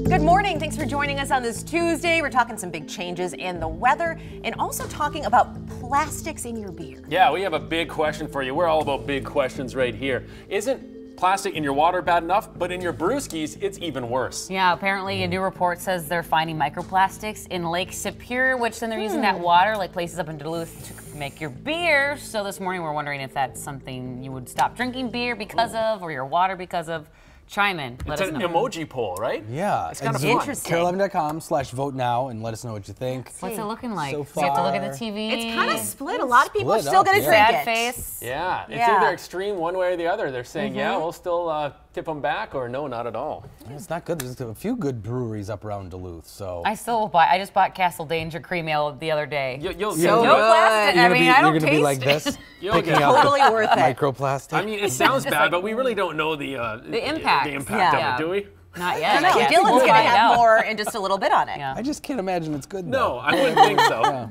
Good morning. Thanks for joining us on this Tuesday. We're talking some big changes in the weather and also talking about plastics in your beer. Yeah, we have a big question for you. We're all about big questions right here. Isn't plastic in your water bad enough, but in your brewskis, it's even worse? Yeah, apparently a new report says they're finding microplastics in Lake Superior, which then they're using that water, like places up in Duluth, to make your beer. So this morning we're wondering if that's something you would stop drinking beer because of, or your water because of. Chime in. It's an emoji poll, right? Yeah. It's kind of interesting. KARE11.com/vote now and let us know what you think. What's it looking like? So Do you have to look at far, the TV? It's kind of split. A lot of people are Split still up, going to yeah. drink Sad it. face. Yeah, it's Yeah. either extreme one way or the other. They're saying, yeah, we'll still tip them back, or no, not at all. It's not good. There's a few good breweries up around Duluth, so. I still will buy. I just bought Castle Danger cream ale the other day. You'll So get No good. plastic. I mean, I don't you're gonna taste be like it. this, You'll picking get out Totally worth it. microplastic. I mean, it sounds bad, but we really don't know the impact. The impact Yeah. of it, do we? Not yet. No, Not yet. Dylan's We'll going to find have out. more in just a little bit on it. Yeah. I just can't imagine it's good. No, though. I wouldn't think so.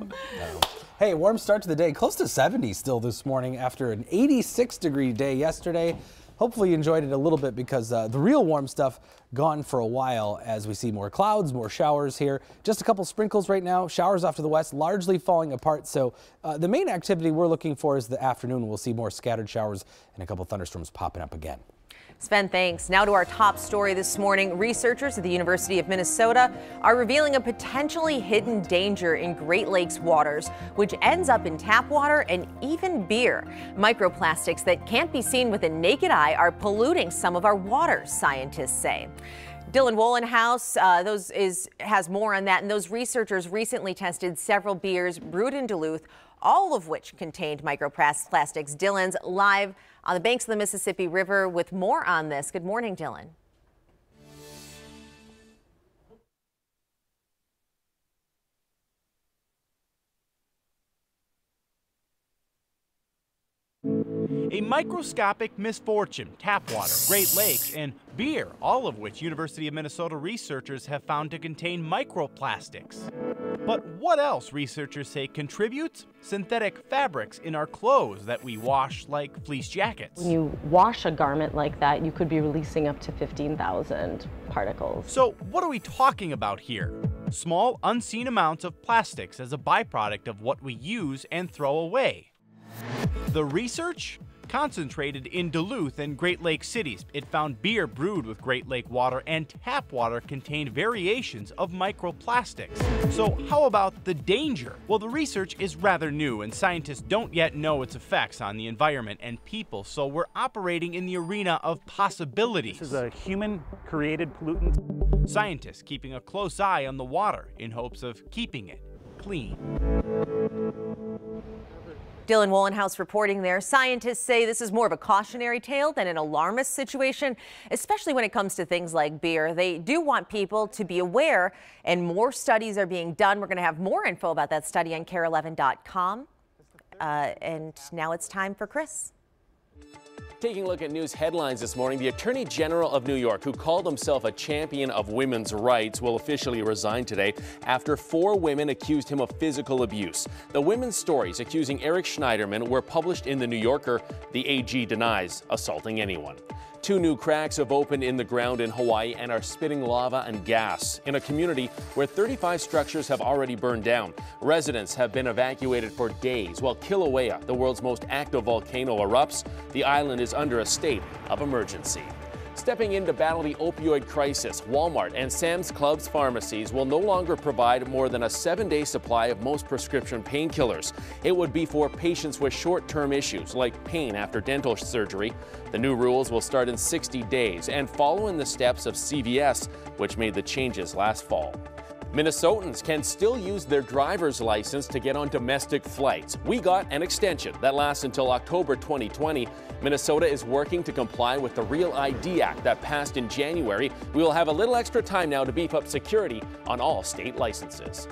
Hey, warm start to the day. Close to 70 still this morning after an 86-degree day yesterday. Hopefully you enjoyed it a little bit because the real warm stuff gone for a while as we see more clouds, more showers here. Just a couple sprinkles right now. Showers off to the west, largely falling apart. So the main activity we're looking for is the afternoon. We'll see more scattered showers and a couple thunderstorms popping up again. Sven, thanks. Now to our top story this morning. Researchers at the University of Minnesota are revealing a potentially hidden danger in Great Lakes waters, which ends up in tap water and even beer. Microplastics that can't be seen with the naked eye are polluting some of our waters, scientists say. Dylan Wohlenhaus has more on that, and those researchers recently tested several beers brewed in Duluth, all of which contained microplastics. Dylan's live on the banks of the Mississippi River with more on this. Good morning, Dylan. A microscopic misfortune, tap water, Great Lakes, and beer, all of which University of Minnesota researchers have found to contain microplastics. But what else, researchers say, contributes? Synthetic fabrics in our clothes that we wash like fleece jackets. When you wash a garment like that, you could be releasing up to 15,000 particles. So what are we talking about here? Small, unseen amounts of plastics as a byproduct of what we use and throw away. The research? Concentrated in Duluth and Great Lake cities. It found beer brewed with Great Lake water and tap water contained variations of microplastics. So how about the danger? Well, the research is rather new and scientists don't yet know its effects on the environment and people, so we're operating in the arena of possibilities. This is a human-created pollutant. Scientists keeping a close eye on the water in hopes of keeping it clean. Dylan Wohlenhaus reporting there. Scientists say this is more of a cautionary tale than an alarmist situation, especially when it comes to things like beer. They do want people to be aware, and more studies are being done. We're going to have more info about that study on KARE11.com. And now it's time for Chris. Taking a look at news headlines this morning, the Attorney General of New York, who called himself a champion of women's rights, will officially resign today after 4 women accused him of physical abuse. The women's stories accusing Eric Schneiderman were published in The New Yorker. The AG denies assaulting anyone. 2 new cracks have opened in the ground in Hawaii and are spitting lava and gas in a community where 35 structures have already burned down. Residents have been evacuated for days while Kilauea, the world's most active volcano, erupts. The island is under a state of emergency. Stepping in to battle the opioid crisis, Walmart and Sam's Club's pharmacies will no longer provide more than a 7-day supply of most prescription painkillers. It would be for patients with short-term issues like pain after dental surgery. The new rules will start in 60 days and follow in the steps of CVS, which made the changes last fall. Minnesotans can still use their driver's license to get on domestic flights. We got an extension that lasts until October 2020. Minnesota is working to comply with the Real ID Act that passed in January. We will have a little extra time now to beef up security on all state licenses.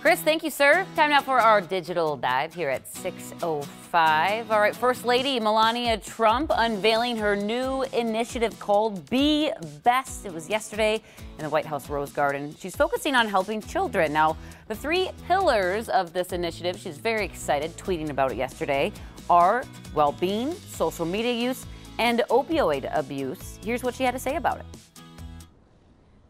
Chris, thank you, sir. Time now for our digital dive here at 6:05. All right, First Lady Melania Trump unveiling her new initiative called Be Best. It was yesterday in the White House Rose Garden. She's focusing on helping children. Now, the 3 pillars of this initiative, she's very excited, tweeting about it yesterday, are well-being, social media use, and opioid abuse. Here's what she had to say about it.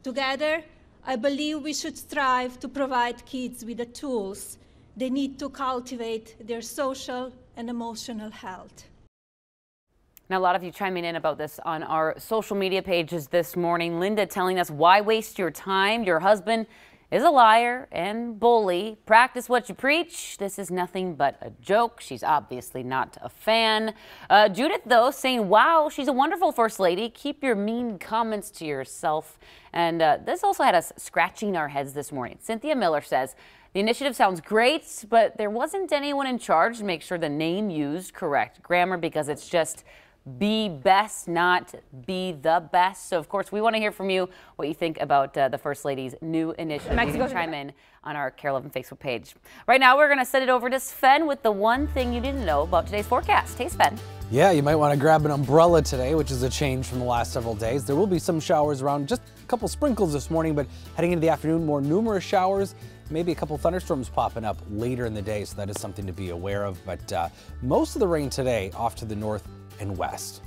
Together, I believe we should strive to provide kids with the tools they need to cultivate their social and emotional health. Now, a lot of you chiming in about this on our social media pages this morning. Linda telling us, why waste your time? Your husband is a liar and bully. Practice what you preach. This is nothing but a joke. She's obviously not a fan. Judith, though, saying, wow, she's a wonderful first lady. Keep your mean comments to yourself. And this also had us scratching our heads this morning. Cynthia Miller says, the initiative sounds great, but there wasn't anyone in charge to make sure the name used correct grammar, because it's just be best, not be the best. So, of course, we want to hear from you what you think about the First Lady's new initiative. You can chime in on our KARE 11 Facebook page. Right now, we're going to send it over to Sven with the one thing you didn't know about today's forecast. Hey, Sven. Yeah, you might want to grab an umbrella today, which is a change from the last several days. There will be some showers around, just a couple sprinkles this morning, but heading into the afternoon, more numerous showers. Maybe a couple thunderstorms popping up later in the day, so that is something to be aware of. But most of the rain today off to the north and west.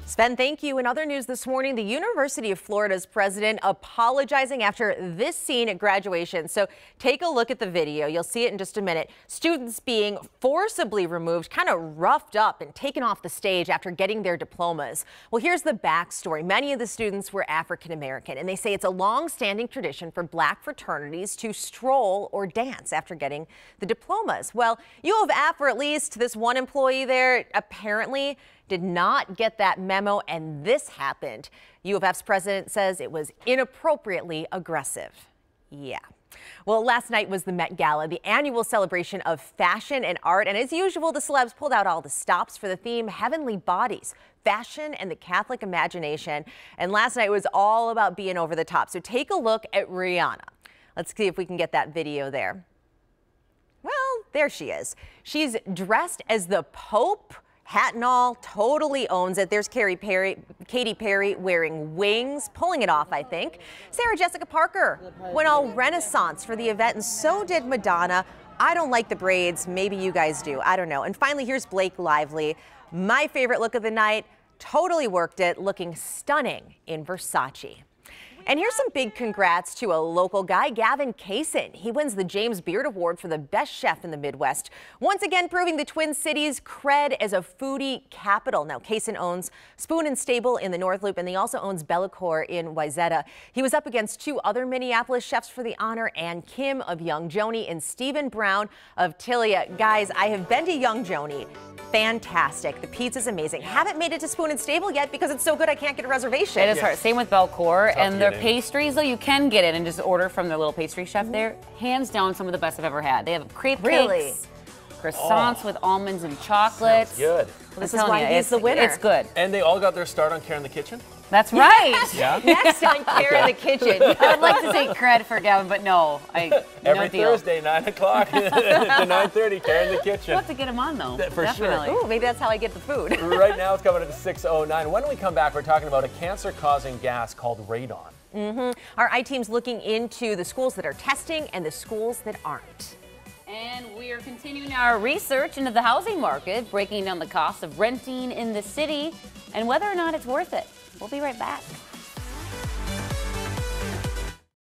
Sven, thank you. In other news this morning, the University of Florida's president apologizing after this scene at graduation. So take a look at the video. You'll see it in just a minute. Students being forcibly removed, kind of roughed up and taken off the stage after getting their diplomas. Well, here's the backstory. Many of the students were African American, and they say it's a long-standing tradition for black fraternities to stroll or dance after getting the diplomas. Well, U of F, or at least this one employee there, apparently did not get that memo, and this happened. U of F's president says it was inappropriately aggressive. Yeah. Well, last night was the Met Gala, the annual celebration of fashion and art. And as usual, the celebs pulled out all the stops for the theme Heavenly Bodies, fashion and the Catholic imagination. And last night was all about being over the top. So take a look at Rihanna. Let's see if we can get that video there. Well, there she is. She's dressed as the Pope. Hat and all, totally owns it. There's Katy Perry wearing wings, pulling it off, I think. Sarah Jessica Parker went all Renaissance for the event, and so did Madonna. I don't like the braids. Maybe you guys do. I don't know. And finally, here's Blake Lively. My favorite look of the night. Totally worked it, looking stunning in Versace. And here's some big congrats to a local guy, Gavin Kaysen. He wins the James Beard Award for the best chef in the Midwest, once again proving the Twin Cities' cred as a foodie capital. Now, Kaysen owns Spoon and Stable in the North Loop, and he also owns Bellacore in Wayzata. He was up against two other Minneapolis chefs for the honor, Ann Kim of Young Joni and Stephen Brown of Tilia. Guys, I have been to Young Joni. Fantastic. The pizza's amazing. Haven't made it to Spoon and Stable yet because it's so good I can't get a reservation. It is hard. Same with Bellacore. And their pastries, though, you can get it and just order from their little pastry chef there. Hands down, some of the best I've ever had. They have crepe cakes, croissants with almonds and chocolate. Sounds good. Well, this is why he's the winner. It's good. And they all got their start on KARE in the Kitchen? That's right. Yeah. Next on KARE in the Kitchen. I would like to take credit for Gavin, but no. Every Thursday, 9 o'clock to 9:30, KARE in the Kitchen. We'll have to get him on, though. For Definitely. sure. Ooh, maybe that's how I get the food. Right now, it's coming at 6:09. When we come back, we're talking about a cancer-causing gas called radon. Our I-team's looking into the schools that are testing and the schools that aren't. And we are continuing our research into the housing market, breaking down the cost of renting in the city and whether or not it's worth it. We'll be right back.